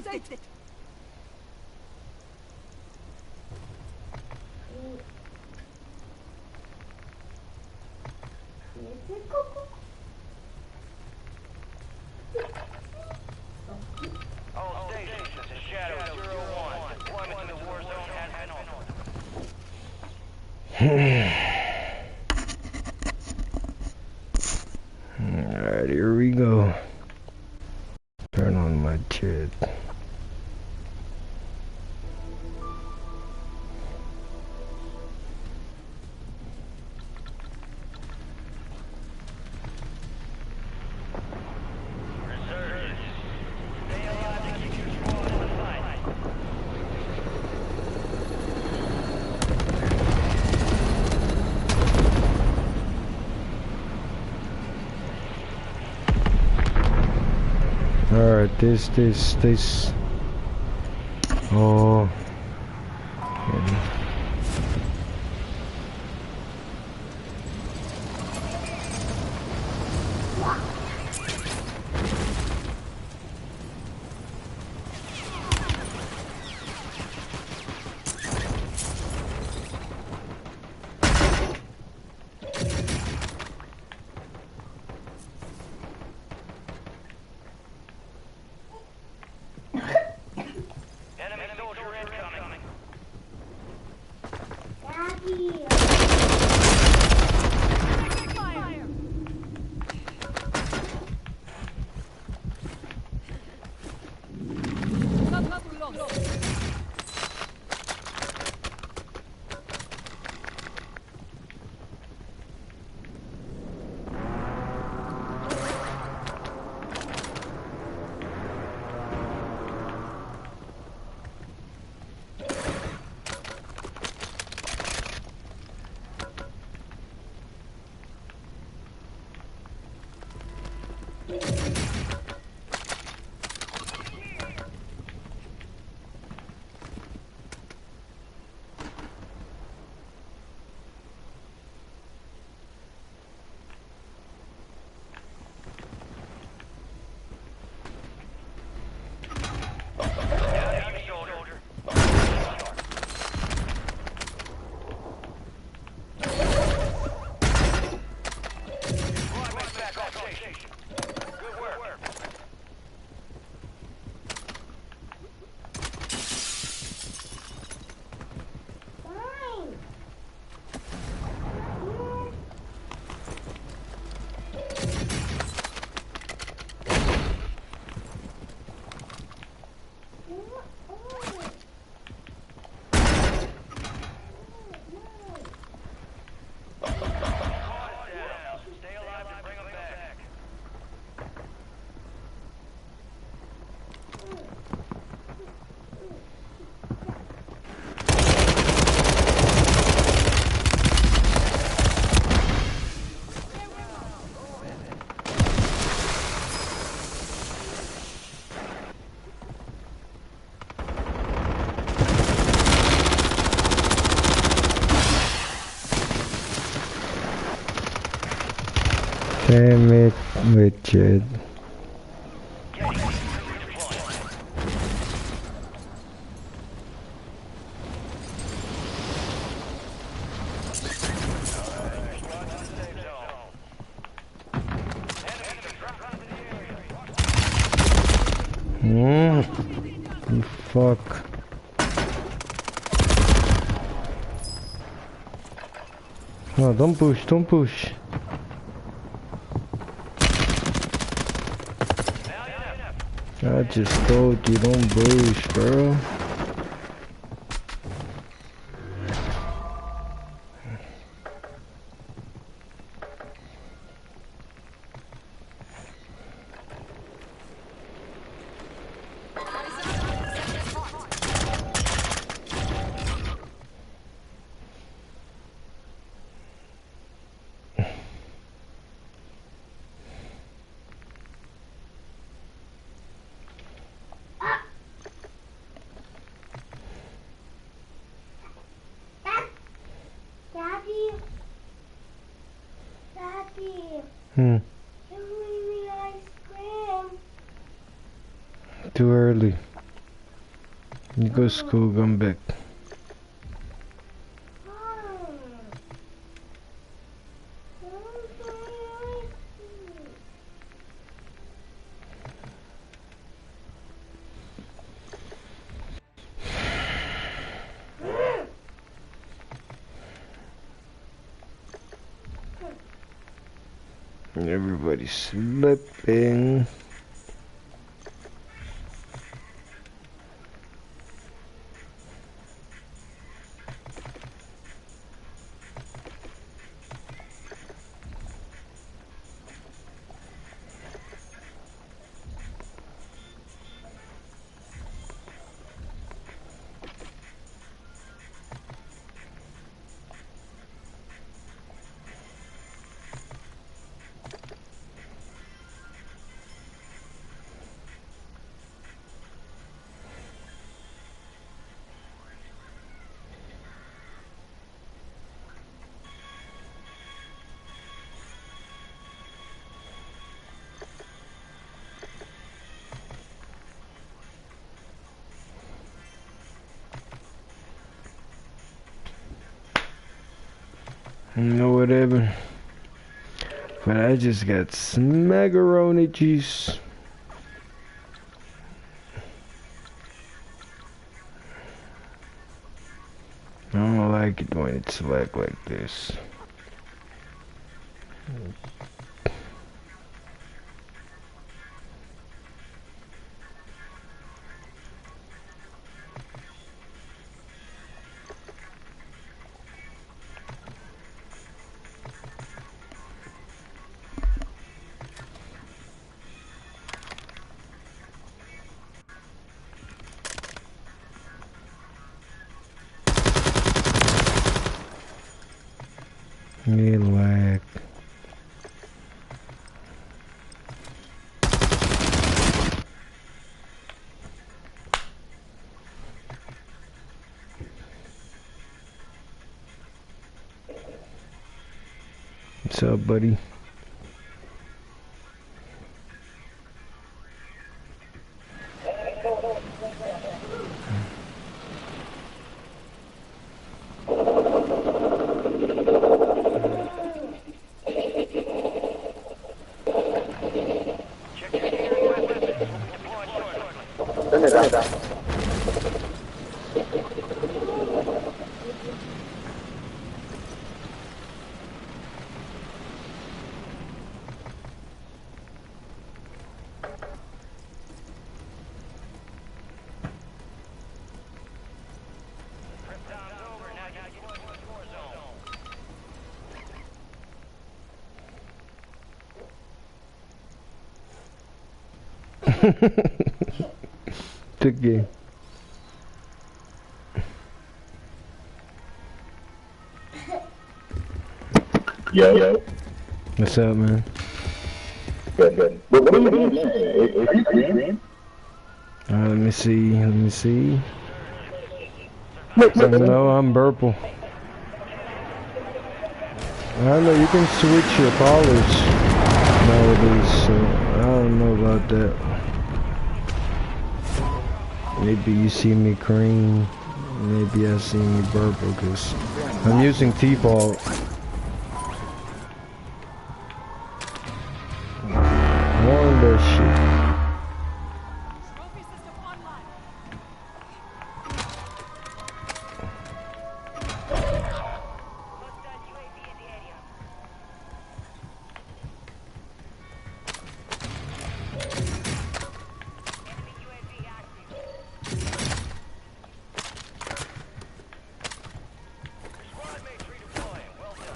Saved it! All stations, this is Shadow 01. Deployment to the war zone has been ordered. Alright, here we go. Turn on my chat. Alright, this. Oh. Yeah. Enemy soldier incoming. Enemy soldier. Squad mates back off station. Good work. Stay alive to bring them back. Damn it, Richard. You fuck. No, don't push, don't push. I just told you don't push, bro. Hmm. Too early. You go school, come back. Everybody's sleeping. No, whatever. But I just got smeggeroni juice. I don't like it when it's like this. Me lag. What's up, buddy? Check your gear and weapons. We'll be deploying shortly. Prep time's over. Now you deploy to the war zone. Good game. Yo. What's up, man? Good. What are you doing, man? Are you streaming? Let me see. No, I'm Burple. I know you can switch your collars nowadays, so I don't know about that. Maybe you see me cream, maybe I see me Burple, because I'm using T-ball. Warn that shit. Trophy system online. Hostile UAV in the area. Enemy UAV active. Squad mates redeploying. Well done.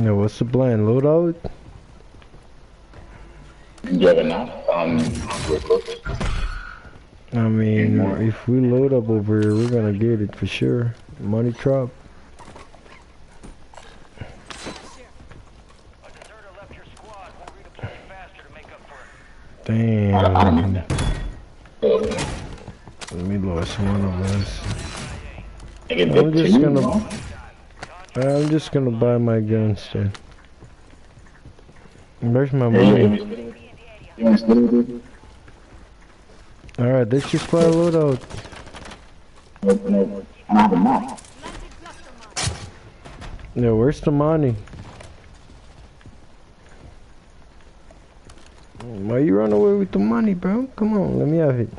Yo, what's the plan? Load out? Yeah, enough. We're close. I mean, if we load up over here, we're gonna get it for sure. Money drop. A deserter left your squad. We'll redeploy faster to make up for it. Damn. We lost one of us. I'm just gonna buy my guns then. Where's my money? Alright, let's just buy a loadout. Yeah, where's the money? Why you run away with the money, bro? Come on, let me have it.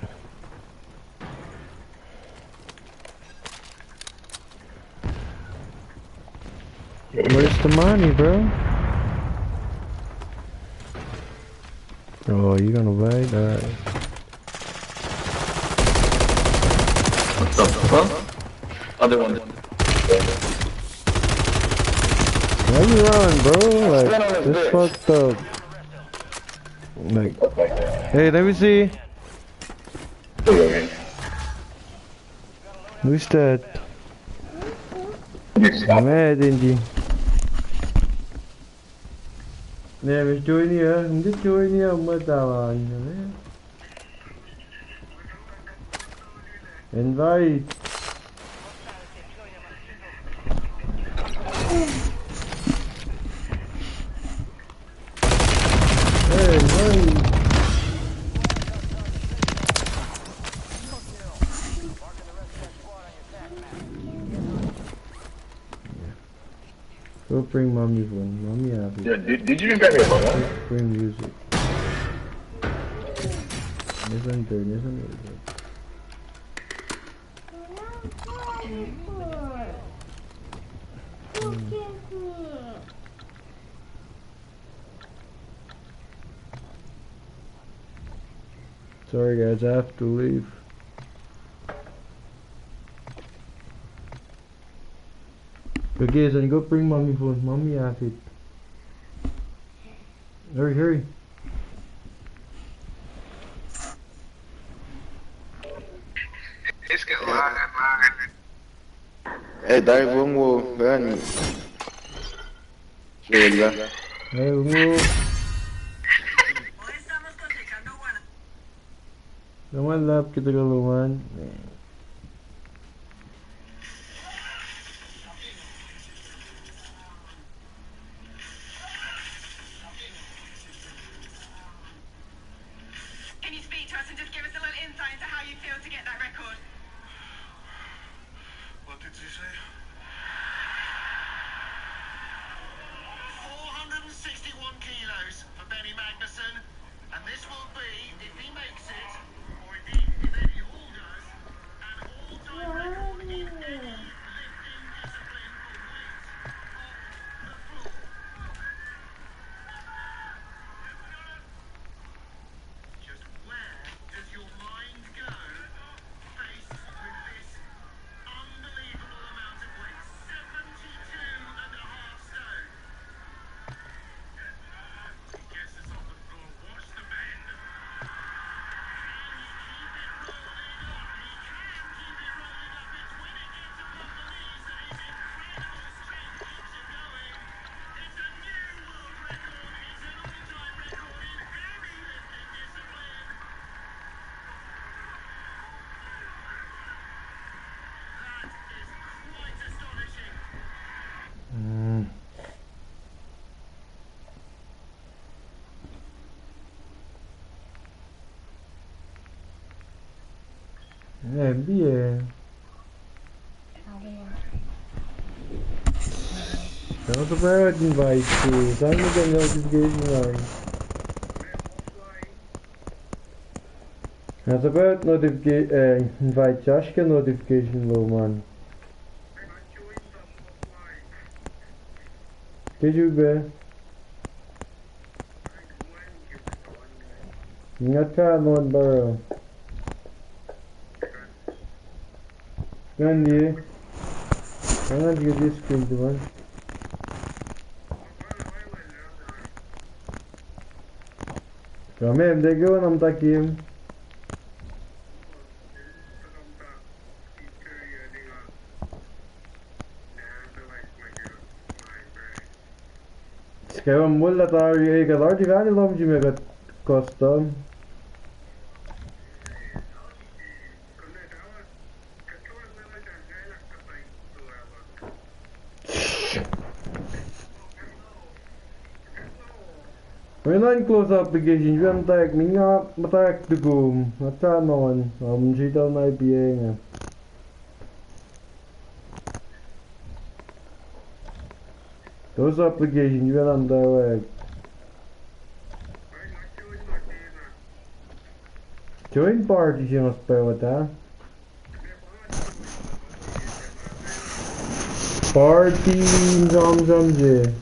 Where's the money, bro? Oh, you gonna buy it? Alright. What the fuck? Other one. Why you run, bro? Like, this fucked up. Like, hey, let me see. Who's that? I'm mad, Indy. Nè mày chui đi hả? Không thích chui đi không? Mới tao à. Invite. Hey, invite. Go bring mommy one. Mommy happy. Yeah, did you even grab me a phone? Bring music. Listen to it, listen to it. Sorry guys, I have to leave. Okay, son, go bring mommy phone. Mommy have it. Hurry, hurry. Dai bungu ben şöyle. Hey, Ungu. Naman lap kita kalungan. Can you speak to us and just give us a little insight into how you feel to get that record? What did you say? 461 kilos for Benny Magnuson, and this will be, if he makes it, or indeed if Eddie Hall does, an all-time record in any lifting discipline for weight off the floor. Just where does your mind go faced with this unbelievable amount of weight? 72.5 stone. He gets us off the floor. Watch the bend. Can he keep it rolling up? He can keep it rolling up. It's when it gets above the knees that his incredible strength keeps him going. It's a new world record. It's an all-time record in heavy lifting discipline. That is quite astonishing. Bien. Tell us about invite to. Saan mo dyan notification line? That's about invite Josh ka notification low man. Did you be? Ingat ka noon baro. Gandhi. Jangan dia di screen teman. Kami hem de gawin am takim. Sekarang mula tahu ye kadar di kali lom cuma kat custom. When close application, you can take me up, attack the boom. That's on. She don't know being. Those applications you will underway. Join party you must spell with that. Party Zamzamji.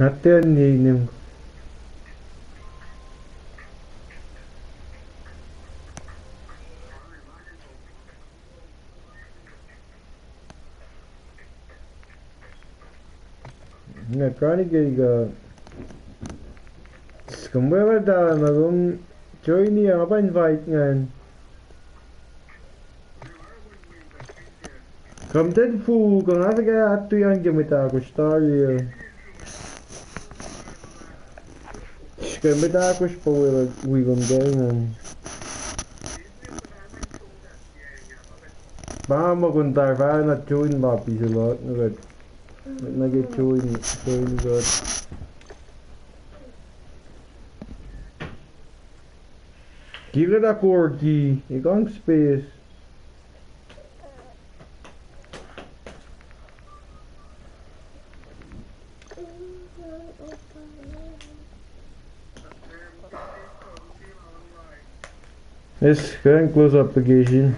Not the name. Na Kranikiga. Skumwe da magum join niya apa invite ngan. Kamten fu kung asa kaya atu yang gamita ako star ya. Gamita ako pa wigom dengan. Baka maguntar para na join mapi sila nagad. Nag-join god. Kira na corgi, ikang space. Yes, kaya close application.